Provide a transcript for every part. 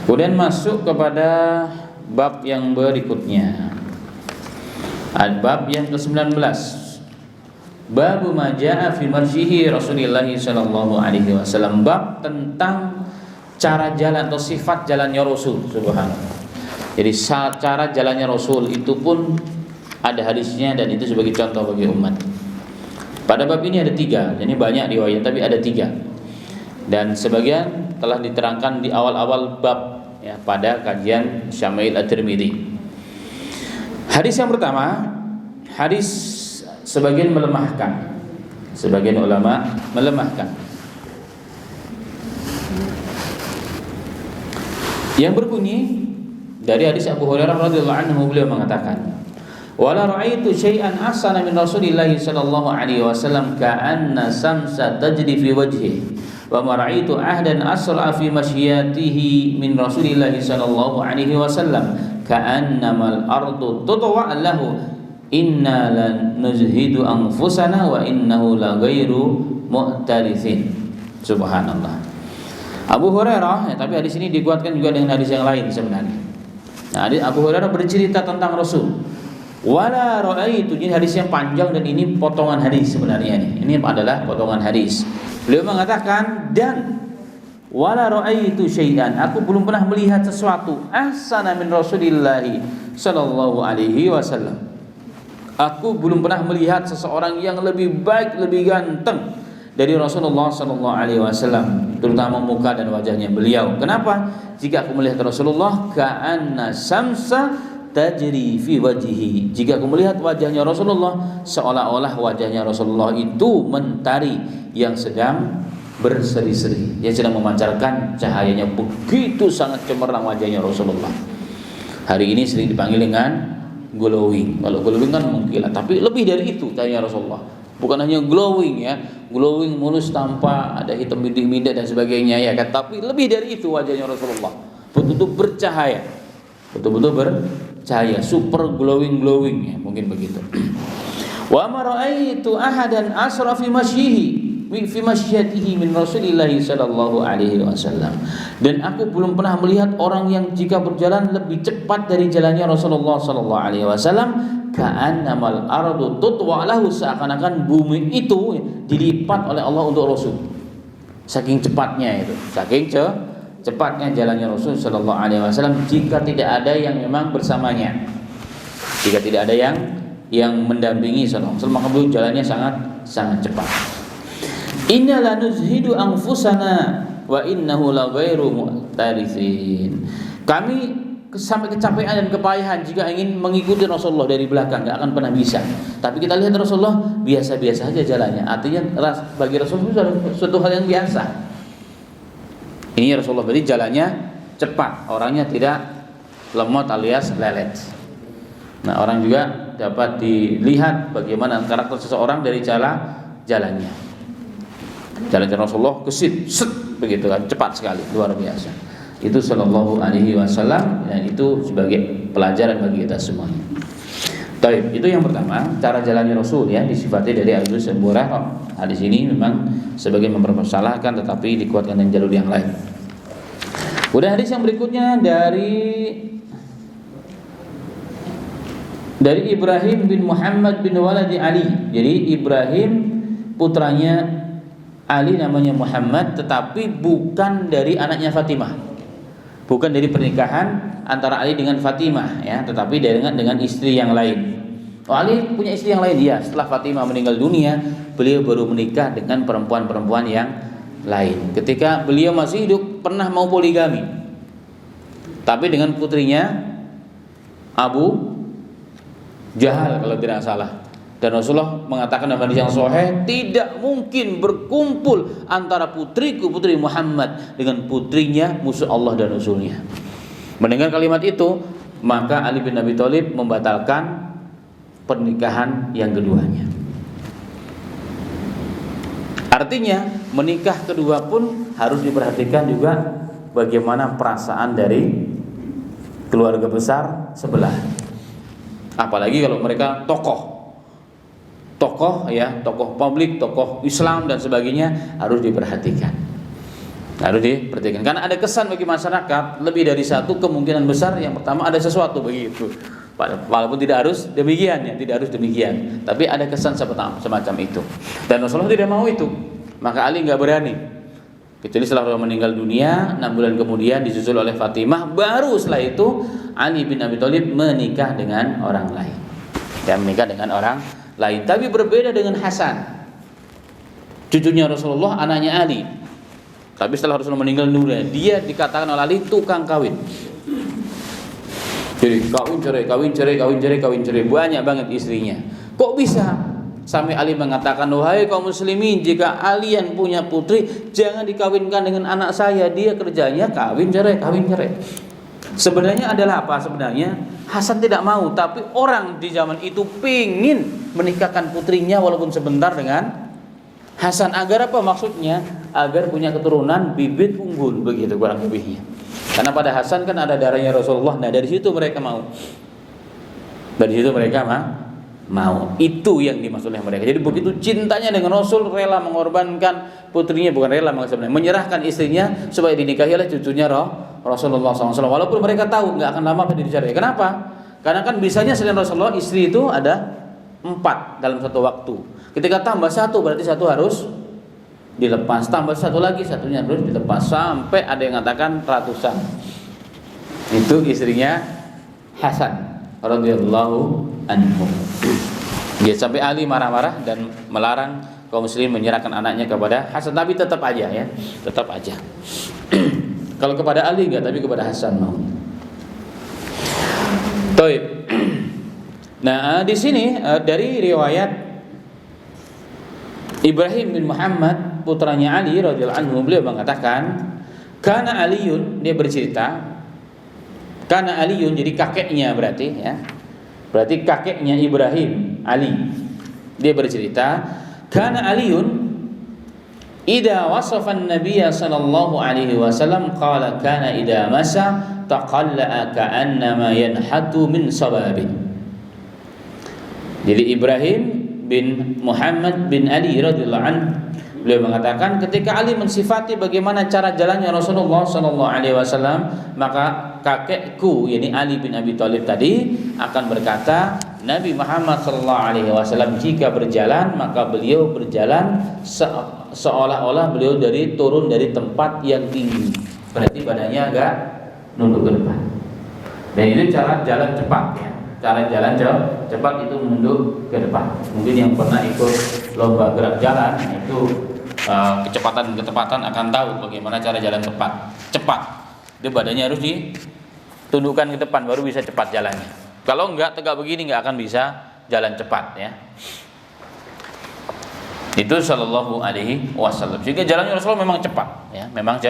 Kemudian masuk kepada bab yang berikutnya. Bab yang ke-19. Bab ma jaa fi marjihi Rasulullah sallallahu alaihi wasallam. Bab tentang cara jalan atau sifat jalannya Rasul, subhanallah. Jadi cara jalannya Rasul itu pun ada hadisnya dan itu sebagai contoh bagi umat. Pada bab ini ada 3. Ini banyak riwayat tapi ada 3. Dan sebagian telah diterangkan di awal-awal bab ya, pada kajian Syama'il At-Tirmidzi. Hadis yang pertama, hadis sebagian melemahkan. Sebagian ulama melemahkan. Yang berbunyi dari hadis Abu Hurairah radhiyallahu anhu, beliau mengatakan, "Wala ra'aitu syai'an ahsana min Rasulillah sallallahu alaihi wasallam ka'anna samsa tajri fi wajhihi wa ma ra'aitu ahdan asra fi mashyatihi min Rasulillah sallallahu alaihi wasallam ka'annamal ardu tutwa lahu inna lan nuzhidu anfusana wa innahu la ghairu mu'tarithin." Subhanallah. Abu Hurairah, ya, tapi hadis ini dikuatkan juga dengan hadis yang lain sebenarnya. Nah, Abu Hurairah bercerita tentang Rasul. Wala ra'aitu, ini hadis yang panjang dan ini potongan hadis sebenarnya ini. Ini adalah potongan hadis. Beliau mengatakan, dan wala ra'aitu syai'an, aku belum pernah melihat sesuatu ahsana min Rasulillah sallallahu alaihi wasallam. Aku belum pernah melihat seseorang yang lebih baik, lebih ganteng dari Rasulullah sallallahu alaihi wasallam, terutama muka dan wajahnya beliau. Kenapa? Jika aku melihat Rasulullah ka'anna samsa tajri fi wajhihi. Jika aku melihat wajahnya Rasulullah, seolah-olah wajahnya Rasulullah itu mentari yang sedang berseri-seri, yang sedang memancarkan cahayanya. Begitu sangat cemerlang wajahnya Rasulullah. Hari ini sering dipanggil dengan glowing. Kalau glowing kan mengkilat, tapi lebih dari itu cahaya Rasulullah. Bukan hanya glowing ya, glowing mulus tanpa ada hitam bintik-bintik dan sebagainya ya kan, tapi lebih dari itu wajahnya Rasulullah. Betul-betul bercahaya. Betul-betul bercahaya, super glowing ya, mungkin begitu. Wa ma ra'aitu ahadan asra fi masyiatihi min Rasulillah sallallahu alaihi wasallam. Dan aku belum pernah melihat orang yang jika berjalan lebih cepat dari jalannya Rasulullah sallallahu alaihi wasallam, ka'annamal ardu tutwa lahu, seakan-akan bumi itu dilipat oleh Allah untuk Rasul. Saking cepatnya itu, saking cepatnya jalannya Rasul sallallahu alaihi wasallam jika tidak ada yang memang bersamanya. Jika tidak ada yang mendampingi sallallahu alaihi wasallam, maka beliau jalannya sangat cepat. Inna lanuzhidu anfusana wa innahu la ghairu mu'tarithin. Kami sampai kecapean dan kepayahan jika ingin mengikuti Rasulullah dari belakang, nggak akan pernah bisa. Tapi kita lihat Rasulullah biasa-biasa saja jalannya. Artinya bagi Rasulullah suatu hal yang biasa. Ini Rasulullah berarti jalannya cepat, orangnya tidak lemot alias lelet. Nah, orang juga dapat dilihat bagaimana karakter seseorang dari jalannya. Jalan Rasulullah kesit, begitu kan, cepat sekali, luar biasa. Itu sallallahu alaihi wasallam, dan itu sebagai pelajaran bagi kita semuanya. Baik, itu yang pertama, cara jalannya Rasul ya, disifati dari hadis Abu Hurairah. Hadis ini memang sebagian mempermasalahkan tetapi dikuatkan dengan jalur yang lain. Kemudian hadis yang berikutnya dari Ibrahim bin Muhammad bin Waladi Ali. Jadi Ibrahim putranya Ali namanya Muhammad, tetapi bukan dari anaknya Fatimah. Bukan dari pernikahan antara Ali dengan Fatimah ya, tetapi dengan istri yang lain. Oh, Ali punya istri yang lain ya. Setelah Fatimah meninggal dunia, beliau baru menikah dengan perempuan-perempuan yang lain. Ketika beliau masih hidup pernah mau poligami, tapi dengan putrinya Abu Jahal kalau tidak salah. Dan Rasulullah mengatakan dalam hadis yang sahih, tidak mungkin berkumpul antara putriku, putri Muhammad, dengan putrinya musuh Allah dan Rasulnya. Mendengar kalimat itu, maka Ali bin Abi Thalib membatalkan pernikahan yang keduanya. Artinya menikah kedua pun harus diperhatikan juga bagaimana perasaan dari keluarga besar sebelah. Apalagi kalau mereka tokoh ya, tokoh publik, tokoh Islam dan sebagainya, harus diperhatikan. Harus diperhatikan karena ada kesan bagi masyarakat lebih dari satu kemungkinan besar. Yang pertama ada sesuatu begitu. Walaupun tidak harus demikian ya, tidak harus demikian. Tapi ada kesan semacam itu. Dan Rasulullah tidak mau itu. Maka Ali nggak berani. Kecuali setelah Rasulullah meninggal dunia, 6 bulan kemudian disusul oleh Fatimah. Baru setelah itu Ali bin Abi Thalib menikah dengan orang lain. Dan menikah dengan orang lain. Tapi berbeda dengan Hasan, cucunya Rasulullah, anaknya Ali. Tapi setelah Rasulullah meninggal dunia, dia dikatakan oleh Ali tukang kawin. Jadi kawin cerai, banyak banget istrinya. Kok bisa? Sampai Ali mengatakan, wahai kaum muslimin, jika kalian punya putri, jangan dikawinkan dengan anak saya. Dia kerjanya kawin cerai. Sebenarnya adalah apa? Sebenarnya Hasan tidak mau, tapi orang di zaman itu pingin menikahkan putrinya walaupun sebentar dengan Hasan. Agar apa maksudnya? Agar punya keturunan bibit unggul, begitu kurang lebihnya. Karena pada Hasan kan ada darahnya Rasulullah. Nah dari situ mereka mau. Mau. Itu yang dimaksud oleh mereka. Jadi begitu cintanya dengan Rasul, rela mengorbankan putrinya, bukan rela sebenarnya, menyerahkan istrinya supaya dinikahi oleh cucunya Rasulullah SAW. Walaupun mereka tahu nggak akan lama dicerai. Kenapa? Karena kan bisanya selain Rasulullah, istri itu ada 4 dalam satu waktu. Ketika tambah 1 berarti 1 harus dilepas, tambah 1 lagi, satunya harus dilepas, sampai ada yang mengatakan ratusan. Itu istrinya Hasan radhiyallahu anhu. Dia sampai Ali marah-marah dan melarang kaum muslimin menyerahkan anaknya kepada Hasan, tapi tetap aja. Kalau kepada Ali enggak, tapi kepada Hasan mau. Taib. Nah, di sini dari riwayat Ibrahim bin Muhammad, putranya Ali radhiyallahu anhu, beliau mengatakan, kana Aliun, dia bercerita, kana Aliun, jadi kakeknya berarti ya. Berarti kakeknya Ibrahim, Ali. Dia bercerita, kana Aliun idza wasafa an-nabiy sallallahu alaihi wasallam qala kana idza masa taqalla'a ka'annama yanhatu min sababin. Jadi Ibrahim bin Muhammad bin Ali radhiyallahu anhu, beliau mengatakan ketika Ali mensifati bagaimana cara jalannya Rasulullah sallallahu alaihi wasallam, maka kakekku yakni Ali bin Abi Thalib tadi akan berkata, Nabi Muhammad sallallahu alaihi wasallam jika berjalan maka beliau berjalan seolah-olah beliau turun dari tempat yang tinggi. Berarti badannya agak nunduk ke depan. Dan itu cara jalan cepat ya. Cara jalan cepat itu menunduk ke depan. Mungkin yang pernah ikut lomba gerak jalan itu kecepatan akan tahu bagaimana cara jalan cepat. Dia badannya harus ditundukkan ke depan baru bisa cepat jalannya. Kalau enggak tegak begini enggak akan bisa jalan cepat ya. Itu sallallahu alaihi wasallam. Jika jalannya Rasulullah memang cepat ya, memang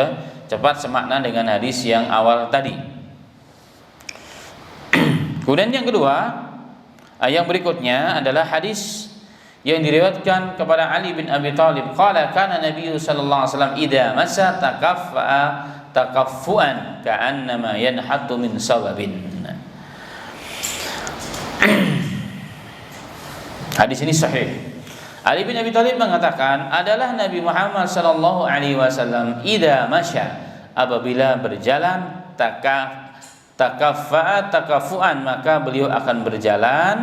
cepat semakna dengan hadis yang awal tadi. Kemudian yang kedua, yang berikutnya adalah hadis yang diriwayatkan kepada Ali bin Abi Thalib, qala kana Nabi sallallahu alaihi wasallam idza masa takaffuan ka'annama yanhatu min sababin. Hadis ini sahih. Ali bin Abi Thalib mengatakan adalah Nabi Muhammad sallallahu alaihi wasallam idza masya, apabila berjalan takafuan maka beliau akan berjalan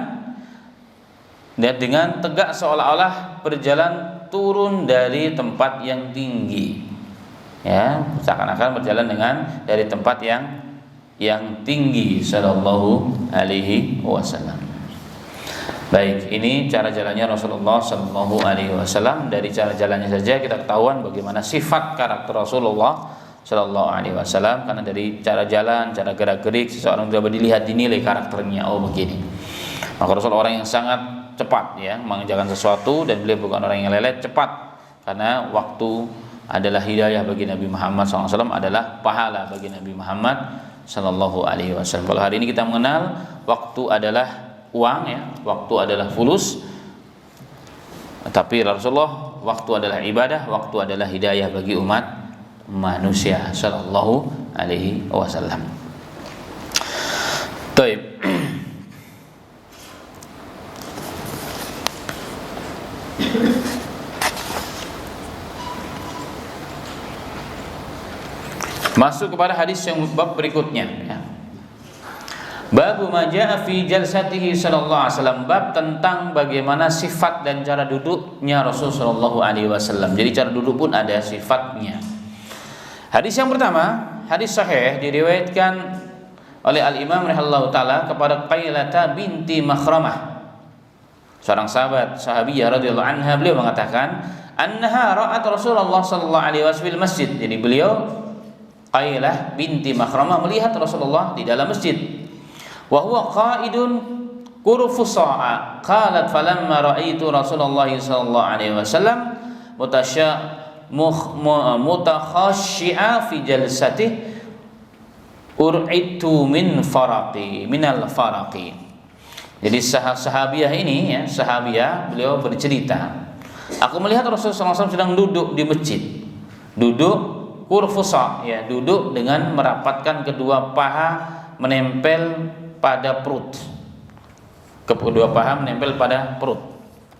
dengan tegak seolah-olah berjalan turun dari tempat yang tinggi ya, seakan-akan berjalan dari tempat yang tinggi sallallahu alaihi wasallam. Baik, ini cara jalannya Rasulullah sallallahu alaihi wasallam. Dari cara jalannya saja kita ketahuan bagaimana sifat karakter Rasulullah sallallahu alaihi wasallam, karena dari cara jalan, cara gerak-gerik seseorang dapat dilihat, dinilai karakternya. Oh begini. Maka Rasul orang yang sangat cepat ya mengerjakan sesuatu, dan beliau bukan orang yang lelet, cepat. Karena waktu adalah hidayah bagi Nabi Muhammad SAW, adalah pahala bagi Nabi Muhammad sallallahu alaihi wasallam. Kalau hari ini kita mengenal waktu adalah uang ya, waktu adalah fulus. Tapi Rasulullah waktu adalah ibadah, waktu adalah hidayah bagi umat manusia sallallahu alaihi wasallam. Baik. Masuk kepada hadis yang bab berikutnya ya. Bab ma jaa fi jalsatihi sallallahu alaihi wasallam, bab tentang bagaimana sifat dan cara duduknya Rasul sallallahu alaihi wasallam. Jadi cara duduk pun ada sifatnya. Hadis yang pertama, hadis sahih diriwayatkan oleh Al-Imam rahimahullahu taala kepada Qailata binti Makhramah, seorang sahabiyah radhiyallahu anha. Beliau mengatakan annaha ra'at Rasulullah sallallahu alaihi wasallam fil masjid. Jadi beliau Qailah binti Makhramah melihat Rasulullah di dalam masjid. Wa huwa qa'idun kurfusa'a. Qalat falamma ra'aitu Rasulullah sallallahu alaihi wasallam mutakhashshi'a fi jalsatihi ur'itu min al-faraqi. Jadi sahabiah ini ya, beliau bercerita, aku melihat Rasulullah SAW sedang duduk di masjid. Duduk kurfusa ya, duduk dengan merapatkan kedua paha menempel pada perut. Kedua paha menempel pada perut.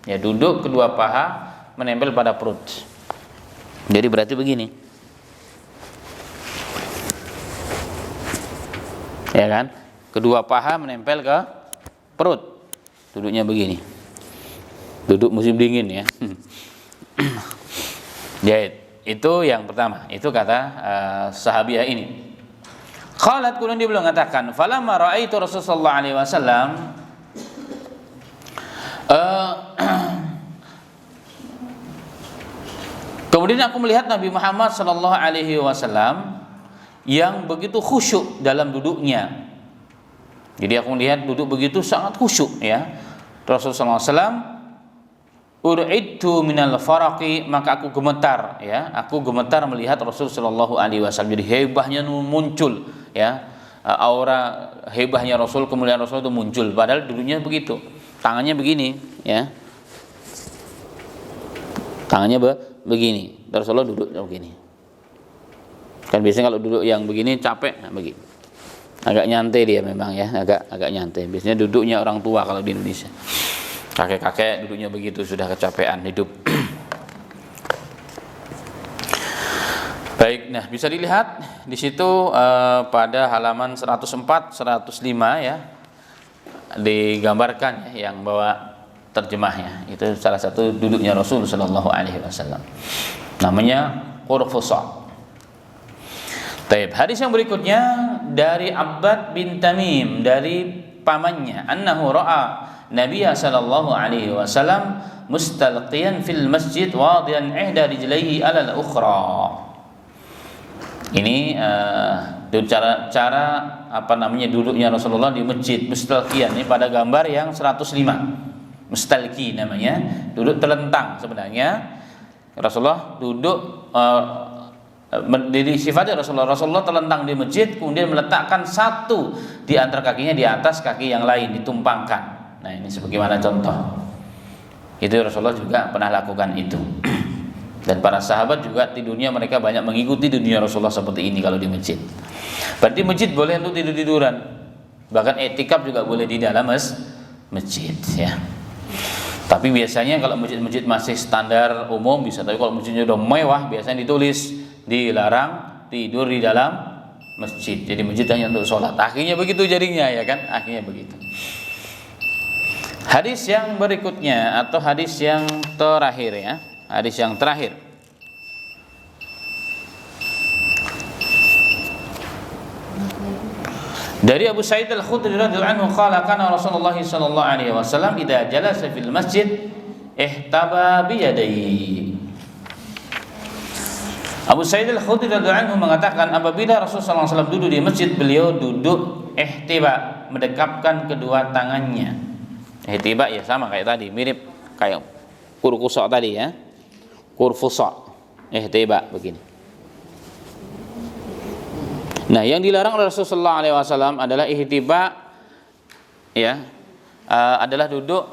Ya, duduk kedua paha menempel pada perut. Jadi berarti begini. Ya kan? Kedua paha menempel ke perut. Duduknya begini. Duduk musim dingin ya. Jadi itu yang pertama. Itu kata sahabiah ini. Qalat, kemudian dia belum mengatakan, falamma ra'aitu Rasulullah alaihi wasallam kemudian aku melihat Nabi Muhammad sallallahu alaihi wasallam yang begitu khusyuk dalam duduknya. Jadi aku melihat duduk begitu sangat khusyuk ya. Rasulullah sallallahu alaihi wasallam ur'idtu minal faraqi, maka aku gemetar ya. Aku gemetar melihat Rasul sallallahu alaihi wasallam. Jadi hebahnya muncul ya. Aura hebahnya Rasul, kemuliaan Rasul itu muncul, padahal duduknya begitu. Tangannya begini ya. Tangannya begini. Rasulullah duduk begini. Kan biasanya kalau duduk yang begini capek, nah begini. Agak nyantai dia memang ya, agak nyantai. Biasanya duduknya orang tua kalau di Indonesia. Kakek-kakek duduknya begitu, sudah kecapean hidup. Baik, nah bisa dilihat di situ pada halaman 104, 105 ya, digambarkan ya, yang bawa terjemahnya. Itu salah satu duduknya Rasul sallallahu alaihi wasallam. Namanya qurfusa. Baik, hadis yang berikutnya dari Abbad bin Tamim, dari pamannya, annahu ra'a Nabiya sallallahu alaihi wasallam mustalqiyan fil masjid wadiyan ihda rijlaihi ala al-ukhra. Ini cara apa namanya duduknya Rasulullah di masjid, mustalqiyan. Ini pada gambar yang 105. Mustalqi namanya, duduk terlentang sebenarnya. Rasulullah duduk dari sifatnya Rasulullah terlentang di masjid, kemudian meletakkan satu di antara kakinya di atas kaki yang lain, ditumpangkan. Nah, ini sebagaimana contoh. Itu Rasulullah juga pernah lakukan itu. Dan para sahabat juga tidurnya mereka banyak mengikuti dunia Rasulullah seperti ini kalau di masjid. Berarti masjid boleh untuk tidur-tiduran. Bahkan i'tikaf juga boleh di dalam masjid ya. Tapi biasanya kalau masjid-masjid masih standar umum bisa, tapi kalau masjidnya udah mewah biasanya ditulis dilarang tidur di dalam masjid. Jadi masjid hanya untuk sholat. Akhirnya begitu jadinya ya kan? Akhirnya begitu. Hadis yang berikutnya atau hadis yang terakhir ya. Hadis yang terakhir. Dari Abu Sa'id Al-Khudri radhiyallahu anhu qala kana Rasulullah sallallahu alaihi wasallam idza jalasa fil masjid ihtaba bi yadayhi. Abu Sa'id Al-Khudri radhiyallahu anhu mengatakan apabila Rasulullah sallallahu alaihi wasallam duduk di masjid, beliau duduk ihtiba, mendekapkan kedua tangannya. Ihtiba ya sama kayak tadi, mirip kayak kurfusa tadi ya. Kurfusa, ihtiba begini. Nah, yang dilarang oleh Rasulullah SAW adalah ihtiba ya, adalah duduk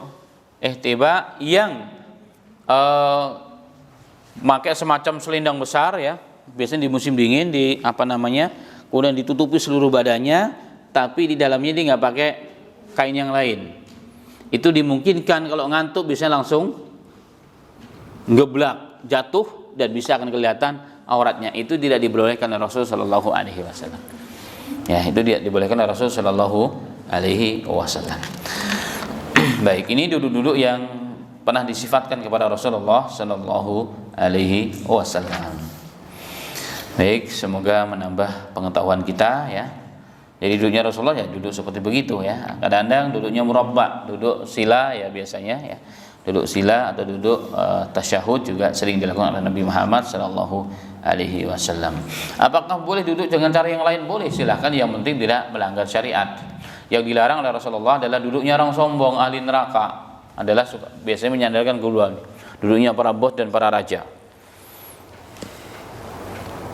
ihtiba yang pakai semacam selendang besar ya, biasanya di musim dingin di apa namanya, kemudian ditutupi seluruh badannya, tapi di dalamnya dia nggak pakai kain yang lain. Itu dimungkinkan kalau ngantuk bisa langsung ngeblak, jatuh, dan bisa akan kelihatan auratnya, itu tidak dibolehkan oleh Rasul sallallahu alaihi wasallam. Ya, itu tidak dibolehkan oleh Rasul sallallahu alaihi wasallam. Baik, ini duduk-duduk yang pernah disifatkan kepada Rasulullah sallallahu alaihi wasallam. Baik, semoga menambah pengetahuan kita ya. Jadi duduknya Rasulullah ya duduk seperti begitu ya. Kadang-kadang duduknya murabba, duduk sila ya biasanya ya. Duduk sila atau duduk tasyahud juga sering dilakukan oleh Nabi Muhammad sallallahu alaihi wasallam. Apakah boleh duduk dengan cara yang lain? Boleh, silahkan, yang penting tidak melanggar syariat. Yang dilarang oleh Rasulullah adalah duduknya orang sombong, ahli neraka. Adalah biasanya menyandarkan kedua, duduknya para bos dan para raja.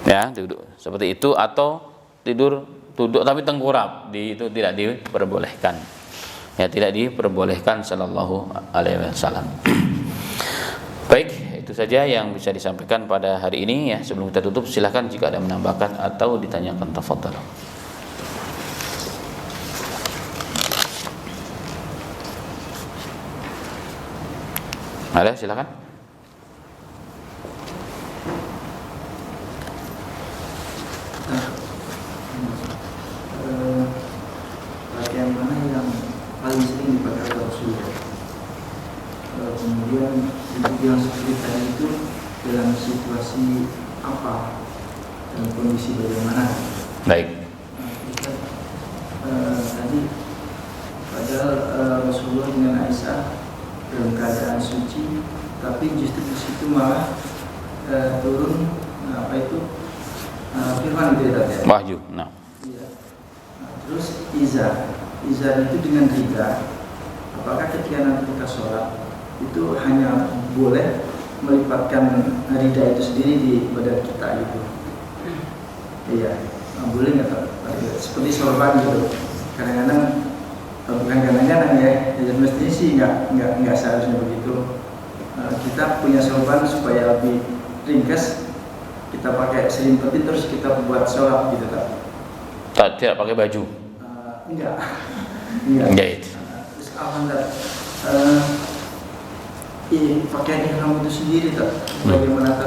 Ya, duduk seperti itu, atau duduk tapi tengkurap, itu tidak diperbolehkan. Ya, tidak diperbolehkan sallallahu alaihi wasallam. Baik, itu saja yang bisa disampaikan pada hari ini ya. Sebelum kita tutup, silakan jika ada menambahkan atau ditanyakan, tafadhal. Ada, silakan. Pakaian mana yang paling sering dipakai oleh Rasulullah? Kemudian untuk yang seperti tadi itu dalam situasi apa dan kondisi bagaimana? Baik. Tadi padahal Rasulullah dengan Aisyah dalam keadaan suci, tapi justru di situ malah turun firman gitu ya. Wahyu. Nah. Iya. Terus izar itu dengan rida. Apakah ketika nanti kita sholat itu hanya boleh melipatkan rida itu sendiri di badan kita itu? Iya. Boleh nggak Pak? Seperti sorban gitu. Kadang-kadang bukan kadang-kadang ya. Jadi mestinya sih nggak seharusnya begitu. Kita punya sorban supaya lebih ringkas. Kita pakai selimpetin terus kita buat sholat gitu kan? Tidak pakai baju? Enggak. Terus alhamdulillah pakaian ihram itu sendiri tak? Bagaimana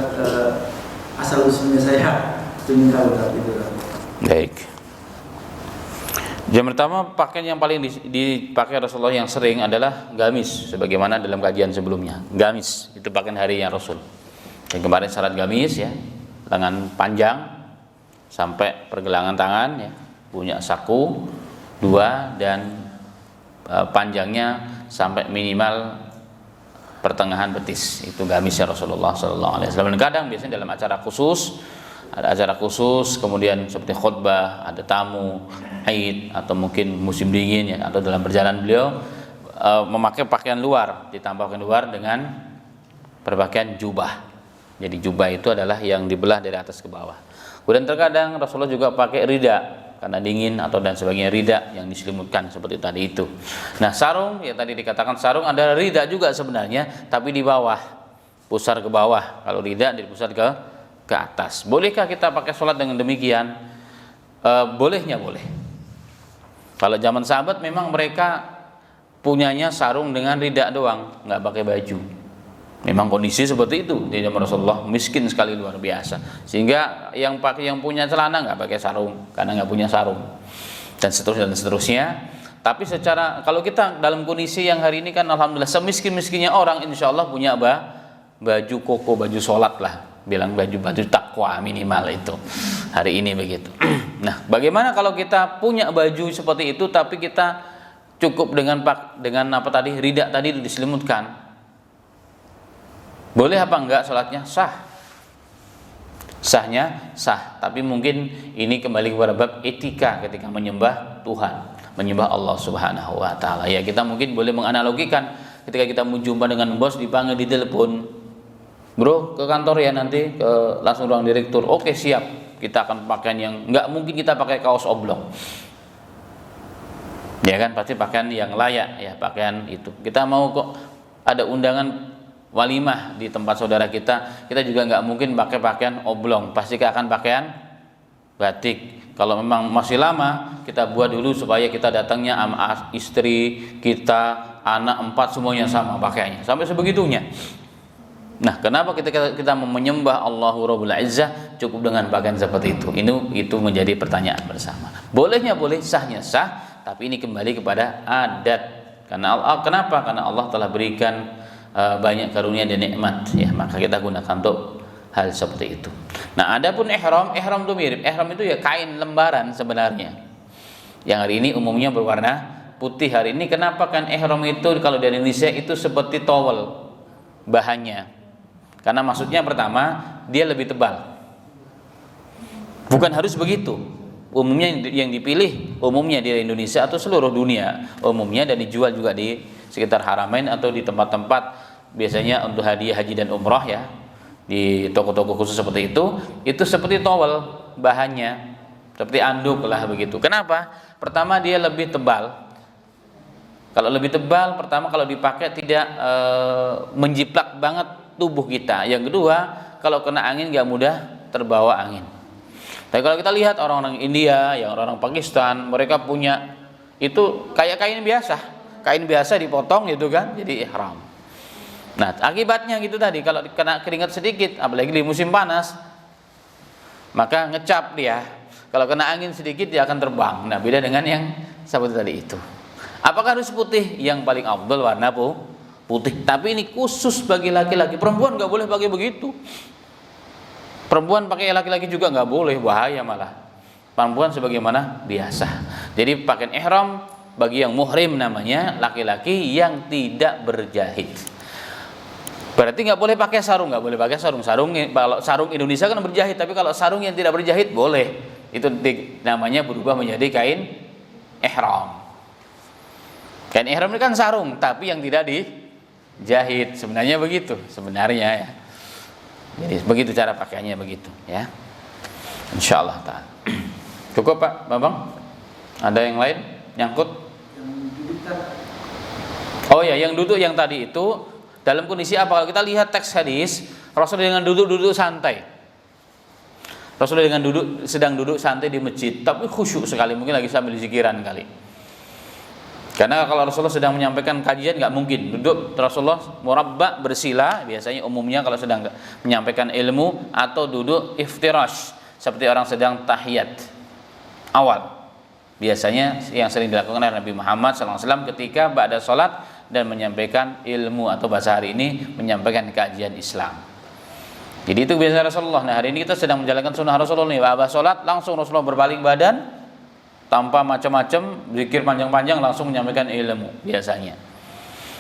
asal usulnya saya ingin tahu tak gitu kan? Baik. Yang pertama, pakaian yang paling dipakai Rasulullah yang sering adalah gamis, sebagaimana dalam kajian sebelumnya. Gamis itu pakaian harinya Rasul. Yang kemarin syarat gamis ya, lengan panjang sampai pergelangan tangan ya, punya saku 2 dan panjangnya sampai minimal pertengahan betis. Itu gamisnya Rasulullah sallallahu alaihi wasallam. Kadang biasanya dalam acara khusus, ada acara khusus, kemudian seperti khutbah, ada tamu, haid, atau mungkin musim dingin ya, atau dalam perjalanan beliau memakai pakaian luar, ditambahkan luar dengan berpakaian jubah. Jadi jubah itu adalah yang dibelah dari atas ke bawah. Kemudian terkadang Rasulullah juga pakai rida karena dingin atau dan sebagainya, rida yang diselimutkan seperti tadi itu. Nah, sarung ya tadi dikatakan sarung ada rida juga sebenarnya, tapi di bawah, pusar ke bawah. Kalau rida dipusar ke atas. Bolehkah kita pakai sholat dengan demikian? Bolehnya boleh. Kalau zaman sahabat memang mereka punyanya sarung dengan rida doang, nggak pakai baju. Memang kondisi seperti itu di zaman Rasulullah, miskin sekali luar biasa, sehingga yang punya celana nggak pakai sarung karena nggak punya sarung, dan seterusnya. Tapi kalau kita dalam kondisi yang hari ini kan alhamdulillah semiskin-miskinnya orang, insya Allah punya baju koko, baju sholat lah, bilang baju takwa minimal itu hari ini begitu. Nah, bagaimana kalau kita punya baju seperti itu tapi kita cukup dengan apa tadi, rida tadi diselimutkan? Boleh apa enggak sholatnya? Sahnya sah, tapi mungkin ini kembali kepada bab etika ketika menyembah Tuhan, menyembah Allah Subhanahu wa taala. Ya, kita mungkin boleh menganalogikan ketika kita menjumpa dengan bos, dipanggil di telepon, "Bro, ke kantor ya nanti, langsung ruang direktur." Oke, siap. Kita akan pakaian yang enggak mungkin kita pakai kaos oblong. Ya kan, pasti pakaian yang layak ya, pakaian itu. Kita mau kok ada undangan walimah di tempat saudara kita juga nggak mungkin pakai pakaian oblong, pasti akan pakaian batik. Kalau memang masih lama, kita buat dulu supaya kita datangnya sama istri kita, anak 4 semuanya sama pakaiannya, sampai sebegitunya. Nah, kenapa kita menyembah Allahu Rabbul Izzah cukup dengan pakaian seperti itu? Itu menjadi pertanyaan bersama. Bolehnya boleh, sahnya sah, tapi ini kembali kepada adat. Kenapa? Karena Allah telah berikan banyak karunia dan nikmat, ya, maka kita gunakan untuk hal seperti itu. Nah, adapun ihram itu mirip. Ihram itu ya kain lembaran sebenarnya. Yang hari ini umumnya berwarna putih. Hari ini kenapa kan ihram itu kalau di Indonesia itu seperti towel bahannya? Karena maksudnya pertama, dia lebih tebal. Bukan harus begitu. Umumnya yang dipilih umumnya di Indonesia atau seluruh dunia umumnya, dan dijual juga di sekitar Haramain atau di tempat-tempat biasanya untuk hadiah haji dan umrah, ya, di toko-toko khusus seperti itu seperti towel bahannya, seperti anduk lah begitu. Kenapa? Pertama, dia lebih tebal. Kalau lebih tebal, pertama kalau dipakai tidak menjiplak banget tubuh kita. Yang kedua, kalau kena angin gak mudah terbawa angin. Tapi kalau kita lihat orang-orang India, yang orang-orang Pakistan, mereka punya itu kayak kain biasa dipotong gitu kan, jadi ihram. Nah, akibatnya gitu tadi, kalau kena keringat sedikit, apalagi di musim panas, maka ngecap dia. Kalau kena angin sedikit dia akan terbang. Nah, beda dengan yang seperti tadi itu. Apakah harus putih? Yang paling afdal warna putih. Tapi ini khusus bagi laki-laki. Perempuan nggak boleh pakai begitu. Perempuan pakai laki-laki juga nggak boleh, bahaya malah. Perempuan sebagaimana biasa. Jadi pakaian ihram bagi yang muhrim namanya, laki-laki yang tidak berjahit. Berarti nggak boleh pakai sarung, kalau sarung Indonesia kan berjahit, tapi kalau sarung yang tidak berjahit boleh. Itu namanya berubah menjadi kain ihram. Kain ihram ini kan sarung, tapi yang tidak dijahit. Sebenarnya begitu, ya. Jadi begitu cara pakaiannya begitu, ya. Insyaallah ta'ala. Cukup Pak Bambang? Ada yang lain nyangkut? Oh ya, yang duduk yang tadi itu dalam kondisi apa? Kalau kita lihat teks hadis, Rasulullah dengan duduk santai. Rasulullah dengan sedang duduk santai di masjid, tapi khusyuk sekali, mungkin lagi sambil zikiran kali. Karena kalau Rasulullah sedang menyampaikan kajian nggak mungkin duduk. Rasulullah murabba bersila biasanya umumnya kalau sedang menyampaikan ilmu, atau duduk iftirash seperti orang sedang tahiyat awal. Biasanya yang sering dilakukan oleh Nabi Muhammad SAW ketika ba'da sholat dan menyampaikan ilmu, atau bahasa hari ini menyampaikan kajian Islam. Jadi itu biasa Rasulullah. Nah, hari ini kita sedang menjalankan sunnah Rasulullah nih. Ba'da sholat langsung Rasulullah berbaling badan tanpa macam-macam, zikir panjang-panjang, langsung menyampaikan ilmu biasanya.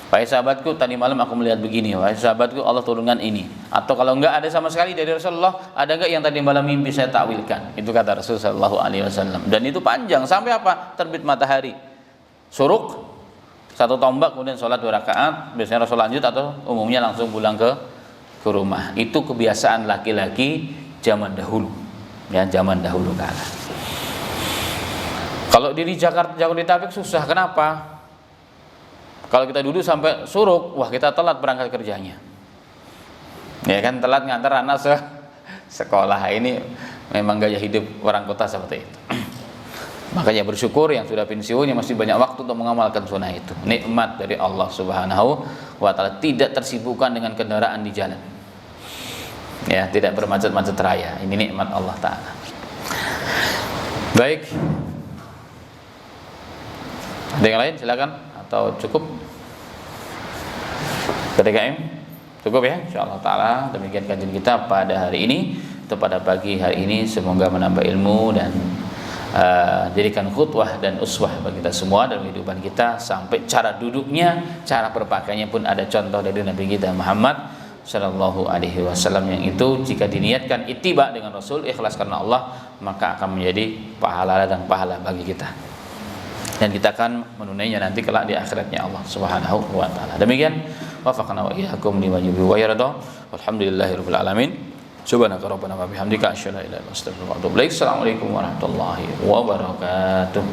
Wahai sahabatku, tadi malam aku melihat begini. Wahai sahabatku, Allah turunkan ini. Atau kalau enggak ada sama sekali dari Rasulullah, ada enggak yang tadi malam mimpi saya takwilkan? Itu kata Rasulullah SAW. Dan itu panjang sampai apa? Terbit matahari. Suruk, satu tombak, kemudian sholat 2 rakaat. Biasanya Rasul lanjut, atau umumnya langsung pulang ke rumah. Itu kebiasaan laki-laki zaman dahulu, ya, zaman dahulu kala. Kalau di Jakarta, Jabodetabek susah. Kenapa? Kalau kita duduk sampai suruk, wah kita telat berangkat kerjanya. Ya kan, telat ngantar anak sekolah. Ini memang gaya hidup orang kota seperti itu. Makanya bersyukur yang sudah pensiun, yang masih banyak waktu untuk mengamalkan sunnah itu. Nikmat dari Allah Subhanahu wa ta'ala. Tidak tersibukkan dengan kendaraan di jalan, ya, tidak bermacet-macet raya. Ini nikmat Allah ta'ala. Baik, ada yang lain silakan, atau cukup? PDKM cukup ya, insyaallah taala. Demikian kajian kita pada hari ini, atau pada pagi hari ini. Semoga menambah ilmu dan jadikan khutwah dan uswah bagi kita semua dalam kehidupan kita, sampai cara duduknya, cara berpakaiannya pun ada contoh dari Nabi kita Muhammad Sallallahu Alaihi Wasallam, yang itu jika diniatkan ittiba dengan Rasul, ikhlas karena Allah, maka akan menjadi pahala dan pahala bagi kita, dan kita akan menunainya nanti kelak di akhiratnya Allah Subhanahu wa taala. Demikian, wafaqana wa iyyakum lima yuhibbu wa yarda. Walhamdulillahirabbil alamin. Subhanaka rabbana wa bihamdika asyhadu an la ilaha illa anta astaghfiruka wa atubu ilaik. Assalamualaikum warahmatullahi wabarakatuh.